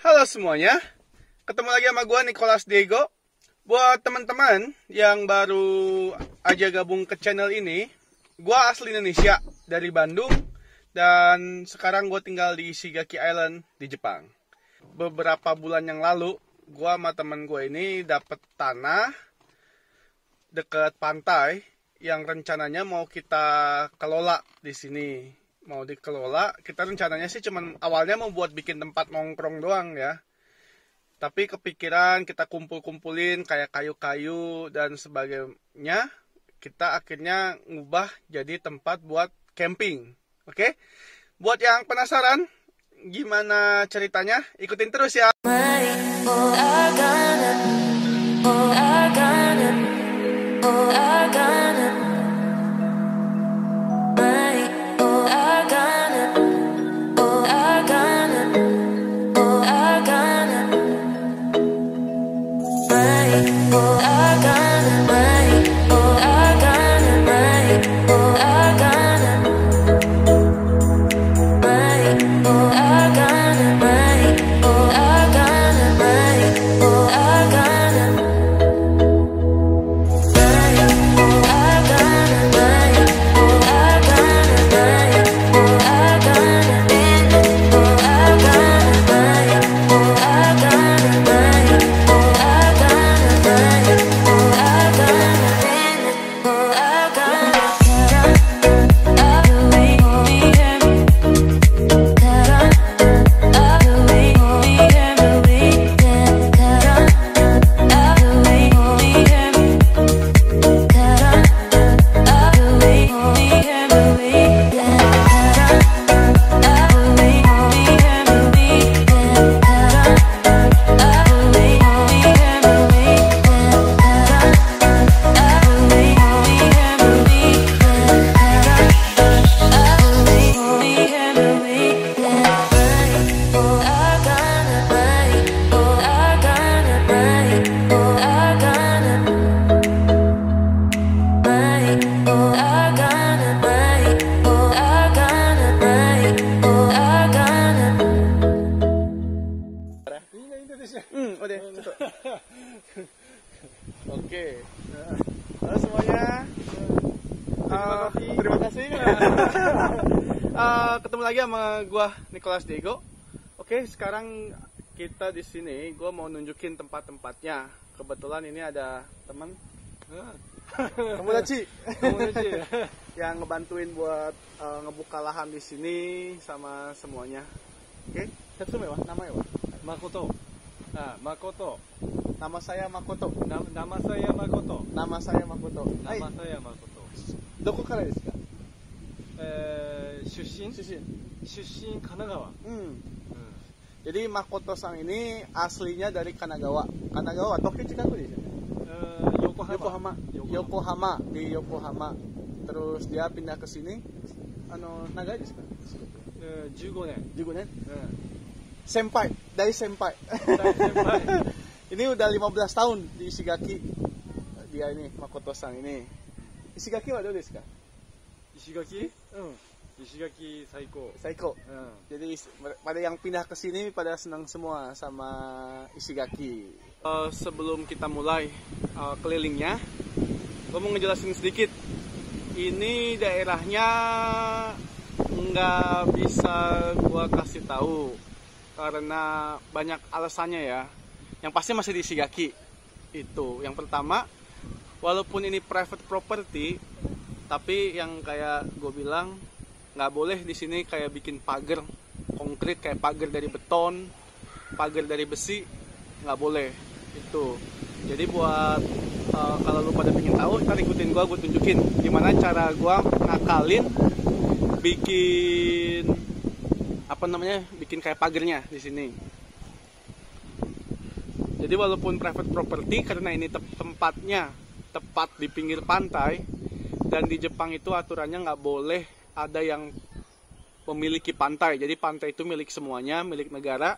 Halo semuanya, ketemu lagi sama gue Nicholas Diego. Buat teman-teman yang baru aja gabung ke channel ini, gue asli Indonesia dari Bandung dan sekarang gue tinggal di Ishigaki Island di Jepang. Beberapa bulan yang lalu, gue sama temen gue ini dapet tanah dekat pantai yang rencananya mau kita kelola di sini. Mau dikelola, kita rencananya sih cuman awalnya mau buat bikin tempat nongkrong doang ya. Tapi kepikiran kita kumpul-kumpulin kayak kayu-kayu dan sebagainya, kita akhirnya ngubah jadi tempat buat camping. Oke? Buat yang penasaran gimana ceritanya, ikutin terus ya. Udah, tutup. Oke. Halo semuanya. Terima kasih. Ketemu lagi sama gua Nicholas Diego. Oke, sekarang kita di sini gua mau nunjukin tempat-tempatnya. Kebetulan ini ada teman Tomodachi yang ngebantuin buat ngebuka lahan di sini sama semuanya. Oke, Setsume wa, namanya wa? Makoto. Makoto. Nama saya Makoto. Nama saya Makoto. Nama saya Makoto. Nama saya Makoto. Doko kara desu ka? Shushin Kanagawa. Jadi Makoto-san ini aslinya dari Kanagawa. Kanagawa, Tokyo Chikaku desu. Yokohama di Yokohama. Terus dia pindah ke sini. Nagai desu ka? 15 年. 15 nen? Senpai. Ini udah 15 tahun di Ishigaki. Dia ini Makoto-san ini. Ishigaki wa do desu ka? Ishigaki? Ishigaki saiko. Saiko. Jadi pada yang pindah ke sini pada senang semua sama Ishigaki. Sebelum kita mulai kelilingnya, gue mau ngejelasin sedikit. Ini daerahnya nggak bisa gue kasih tahu karena banyak alasannya ya. Yang pasti masih di Ishigaki. Itu yang pertama, walaupun ini private property, tapi yang kayak gue bilang nggak boleh di sini kayak bikin pagar konkret kayak pagar dari beton, pagar dari besi, nggak boleh itu. Jadi buat kalau lu pada pengen tahu, ntar ikutin gue tunjukin gimana cara gue ngakalin bikin bikin kayak pagernya di sini. Jadi walaupun private property, karena ini tempatnya tepat di pinggir pantai, dan di Jepang itu aturannya nggak boleh ada yang memiliki pantai. Jadi pantai itu milik semuanya, milik negara.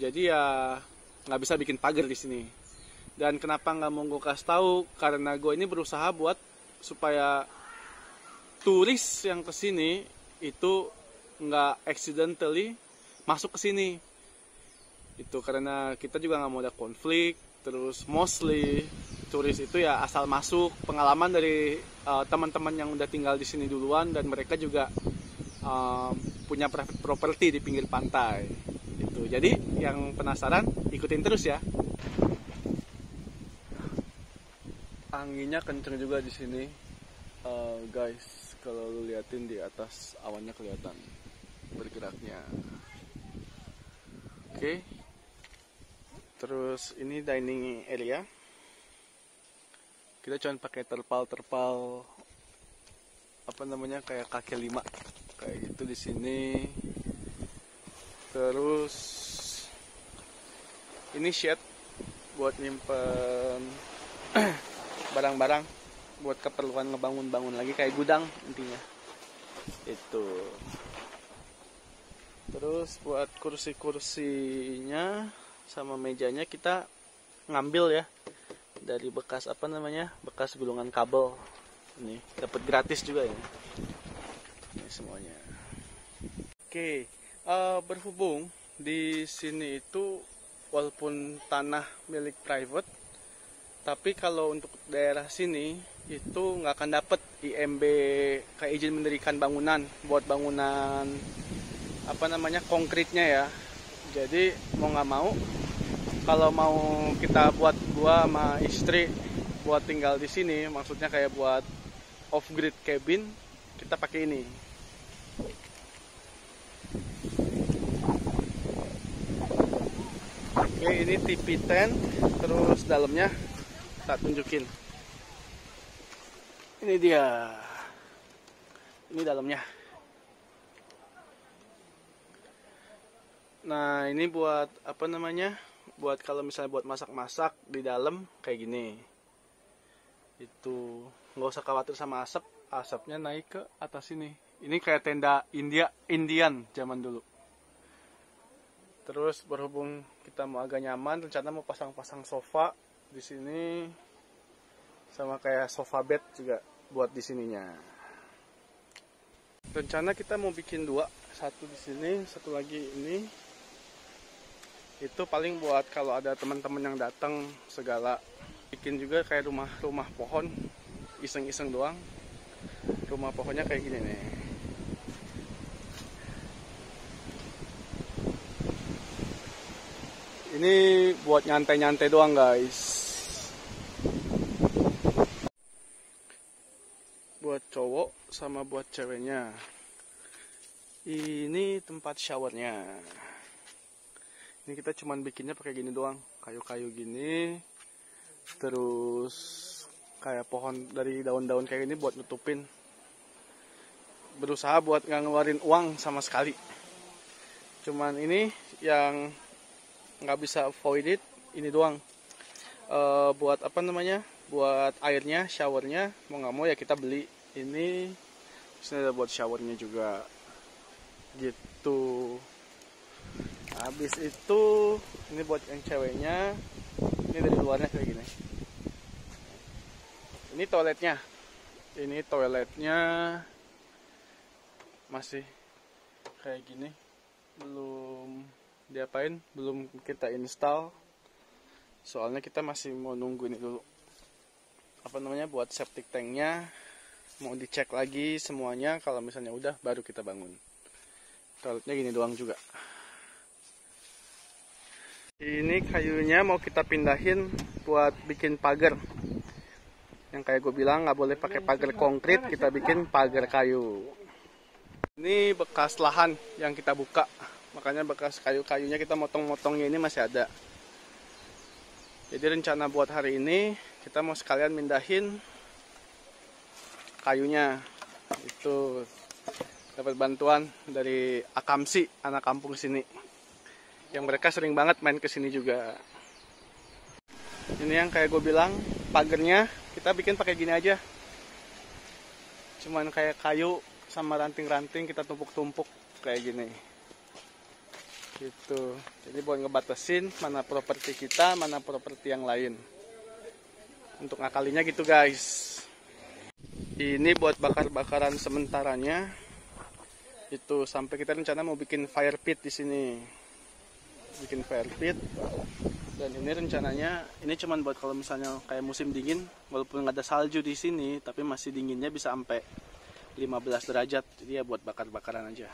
Jadi ya nggak bisa bikin pagar di sini. Dan kenapa nggak mau gue kasih tahu? Karena gue ini berusaha buat supaya turis yang kesini itu nggak accidentally masuk ke sini. Itu karena kita juga nggak mau ada konflik. Terus mostly turis itu ya asal masuk, pengalaman dari teman-teman yang udah tinggal di sini duluan, dan mereka juga punya private property di pinggir pantai. Itu. Jadi yang penasaran ikutin terus ya. Anginnya kenceng juga di sini, guys. Kalau lu liatin di atas awannya kelihatan bergeraknya. Oke. Terus ini dining area. Kita cuma pakai terpal apa namanya, kayak kaki lima kayak gitu di sini. Terus ini shed buat nyimpen barang-barang buat keperluan ngebangun-bangun lagi, kayak gudang intinya. Itu. Terus buat kursi-kursinya sama mejanya kita ngambil ya dari bekas apa namanya, bekas gulungan kabel. Ini dapat gratis juga ya. Ini semuanya. Oke, berhubung di sini itu walaupun tanah milik private, tapi kalau untuk daerah sini itu nggak akan dapat IMB, kayak izin mendirikan bangunan, buat bangunan apa namanya, konkretnya ya. Jadi mau nggak mau, kalau mau kita buat gua sama istri buat tinggal di sini, maksudnya kayak buat off-grid cabin, kita pakai ini. Oke, ini TV tent, terus dalamnya tak tunjukin. Ini dia. Ini dalamnya. Nah, ini buat apa namanya? Buat kalau misalnya buat masak-masak di dalam kayak gini. Itu nggak usah khawatir sama asap, asapnya naik ke atas ini. Ini kayak tenda Indian zaman dulu. Terus berhubung kita mau agak nyaman, rencana mau pasang-pasang sofa di sini, sama kayak sofa bed juga buat di sininya. Rencana kita mau bikin dua, satu di sini, satu lagi ini. Itu paling buat kalau ada teman-teman yang datang segala. Bikin juga kayak rumah pohon, iseng-iseng doang. Rumah pohonnya kayak gini nih. Ini buat nyantai-nyantai doang, guys. Buat cowok sama buat ceweknya. Ini tempat showernya. Ini kita cuman bikinnya pakai gini doang, kayu-kayu gini, terus kayak pohon dari daun-daun kayak gini buat nutupin. Berusaha buat nggak ngeluarin uang sama sekali. Cuman ini yang nggak bisa avoid it, ini doang. Buat apa namanya? Buat airnya, showernya, mau nggak mau ya kita beli ini. Terus ada buat showernya juga, gitu. Habis itu ini buat yang ceweknya, ini dari luarnya kayak gini. Ini toiletnya, masih kayak gini, belum diapain, belum kita install. Soalnya kita masih mau nunggu ini dulu, apa namanya, buat septic tanknya mau dicek lagi semuanya. Kalau misalnya udah, baru kita bangun. Toiletnya gini doang juga. Ini kayunya mau kita pindahin buat bikin pagar. Yang kayak gue bilang, nggak boleh pakai pagar konkret, kita bikin pagar kayu. Ini bekas lahan yang kita buka, makanya bekas kayu-kayunya kita motong-motongnya ini masih ada. Jadi rencana buat hari ini kita mau sekalian mindahin kayunya. Itu dapat bantuan dari Akamsi, anak kampung sini, yang mereka sering banget main kesini juga. Ini yang kayak gue bilang, pagernya kita bikin pakai gini aja. Cuman kayak kayu sama ranting-ranting kita tumpuk-tumpuk kayak gini. Gitu. Jadi buat ngebatasin mana properti kita, mana properti yang lain. Untuk ngakalinya gitu, guys. Ini buat bakar-bakaran sementaranya. Itu sampai kita rencana mau bikin fire pit di sini. bikin fire pit. Dan ini rencananya ini cuman buat kalau misalnya kayak musim dingin, walaupun nggak ada salju di sini, tapi masih dinginnya bisa sampai 15 derajat. Jadi ya buat bakar-bakaran aja.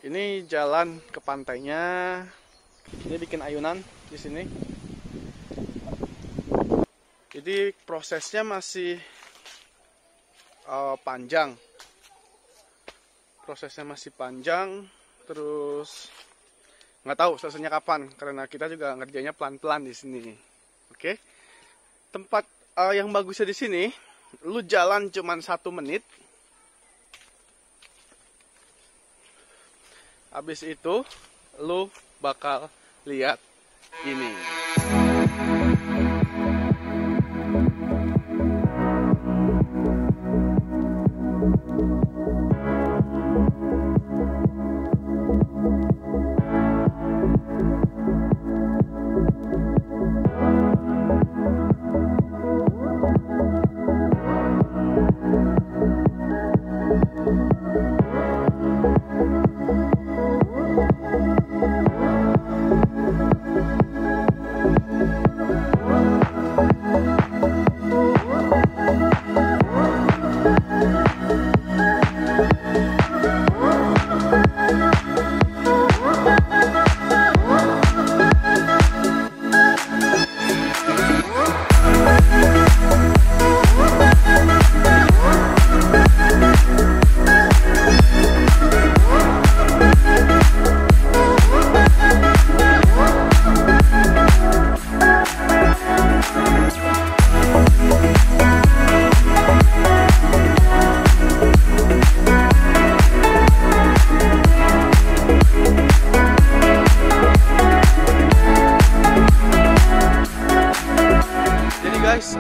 Ini jalan ke pantainya. Dia bikin ayunan di sini. Jadi prosesnya masih panjang. Prosesnya masih panjang, terus nggak tahu selesainya kapan karena kita juga ngerjainnya pelan-pelan di sini. Oke. Tempat yang bagusnya di sini, lu jalan cuman 1 menit. Habis itu lu bakal lihat ini. Guys,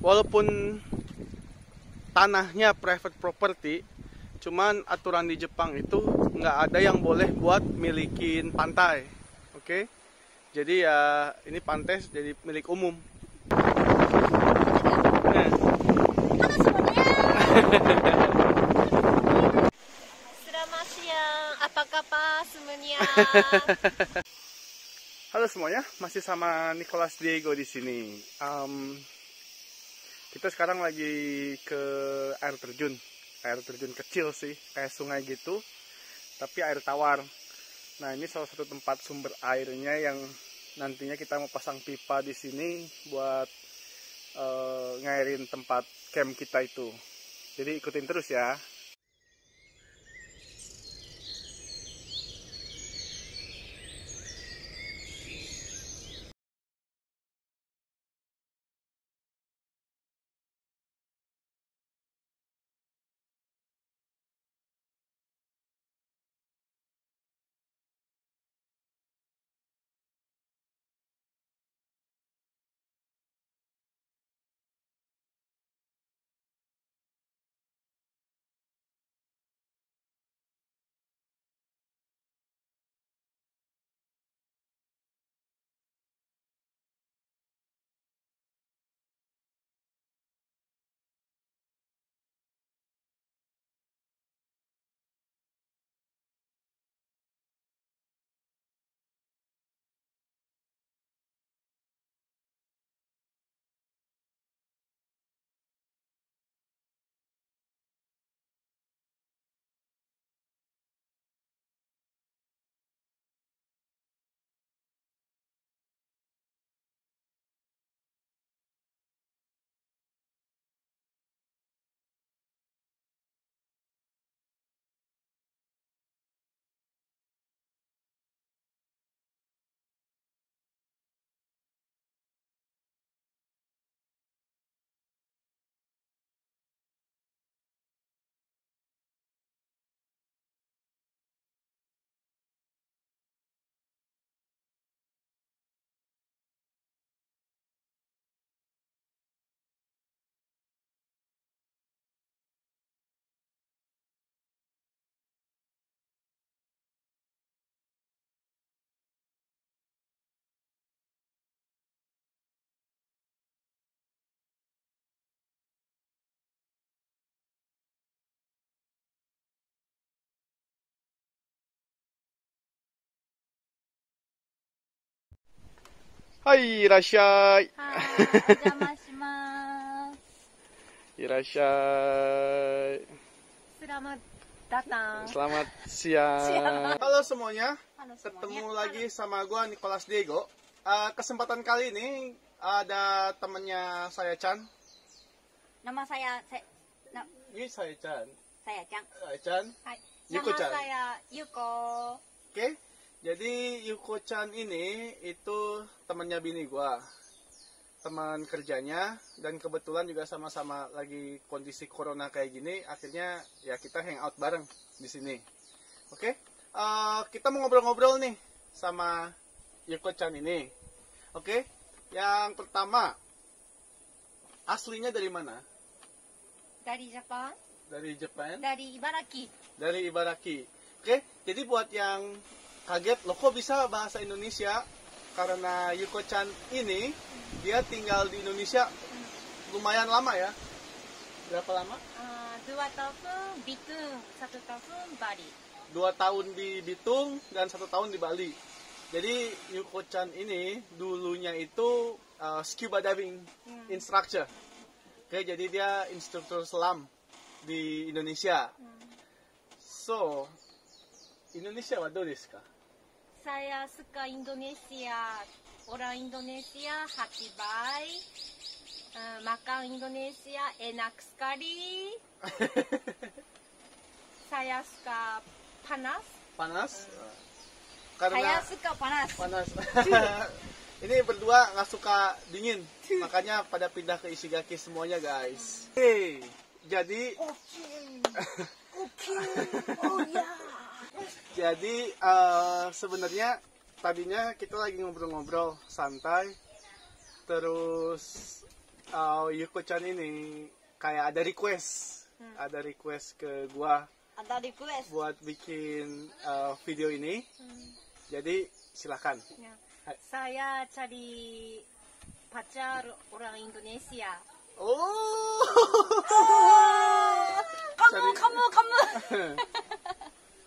walaupun tanahnya private property, cuman aturan di Jepang itu nggak ada yang boleh buat milikin pantai. Oke, jadi ya ini pantai jadi milik umum. Selamat siang, apa kabar semuanya? Halo semuanya, masih sama Nicholas Diego di sini. Kita sekarang lagi ke air terjun kecil sih, kayak sungai gitu, tapi air tawar. Nah ini salah satu tempat sumber airnya yang nantinya kita mau pasang pipa di sini buat ngairin tempat camp kita itu. Jadi ikutin terus ya. Hai, irasshai. Ojamashimashou. Irasshai. Selamat datang. Selamat siang. Halo semuanya. Halo Ketemu semuanya. lagi sama gua Nicholas Diego. Kesempatan kali ini ada temannya saya Chan. Nama saya Ini saya Chan. saya Chang. Saya Chan. Hai. Yuko Nama Chan. saya Yuko. Oke. Jadi Yuko Chan ini itu temannya bini gua. Teman kerjanya, dan kebetulan juga sama-sama lagi kondisi corona kayak gini, akhirnya ya kita hangout bareng di sini. Oke. Kita mau ngobrol-ngobrol nih sama Yuko Chan ini. Oke. Yang pertama, aslinya dari mana? Dari Jepang. Dari Jepang. Dari Ibaraki. Dari Ibaraki. Oke, jadi buat yang kaget, lo kok bisa bahasa Indonesia? Karena Yuko Chan ini, dia tinggal di Indonesia lumayan lama ya. Berapa lama? 2 tahun Bitung, 1 tahun Bali. 2 tahun di Bitung dan 1 tahun di Bali. Jadi Yuko Chan ini dulunya itu scuba diving instructor. Oke, jadi dia instruktur selam di Indonesia. So, Indonesia wa do desu ka? Saya suka Indonesia. Orang Indonesia hati baik. Makan Indonesia enak sekali. Saya suka panas. Panas? Saya Karena suka panas. panas. Ini berdua nggak suka dingin, makanya pada pindah ke Ishigaki semuanya guys. Oke, jadi Oh ya. jadi sebenarnya tadinya kita lagi ngobrol-ngobrol santai, terus Yuko Chan ini kayak ada request ke gua Ada request. buat bikin video ini. Jadi silakan. Ya. Saya cari pacar orang Indonesia. Oh. Kamu.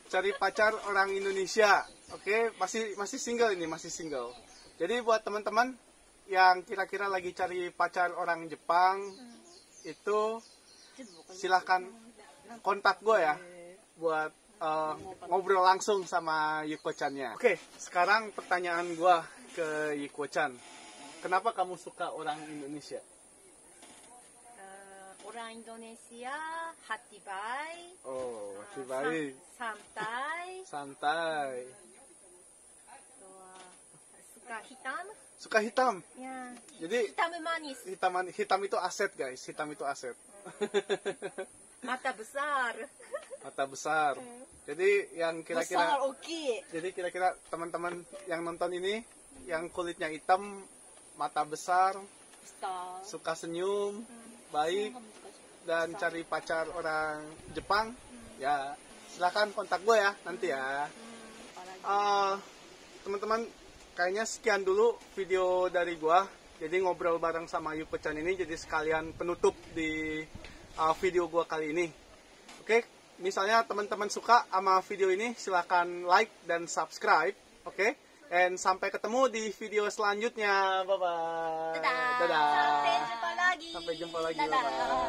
Cari pacar orang Indonesia. Oke, masih single ini, masih single. Jadi buat teman-teman yang kira-kira lagi cari pacar orang Jepang, itu silahkan kontak gue ya buat ngobrol langsung sama Yuko Chan-nya. Oke, sekarang pertanyaan gue ke Yuko Chan. Kenapa kamu suka orang Indonesia? Orang Indonesia hati baik. Oh, hati baik. Santai. Santai. Suka hitam. Suka hitam. Ya. Jadi Hitam manis. hitam itu aset guys. Hitam itu aset. Mata besar. Mata besar. Jadi yang kira-kira Besar, oke. jadi kira-kira teman-teman yang nonton ini yang kulitnya hitam, mata besar, Besar. suka senyum, baik, dan cari pacar orang Jepang, ya silakan kontak gue ya nanti ya. Teman-teman, kayaknya sekian dulu video dari gue. Jadi ngobrol bareng sama Yuko Chan ini jadi sekalian penutup di video gue kali ini. Oke, misalnya teman-teman suka sama video ini, silakan like dan subscribe. Oke, dan sampai ketemu di video selanjutnya. Bye bye. Dadah. Dadah. Sampai jumpa lagi. Sampai jumpa lagi. Dadah. Bye-bye.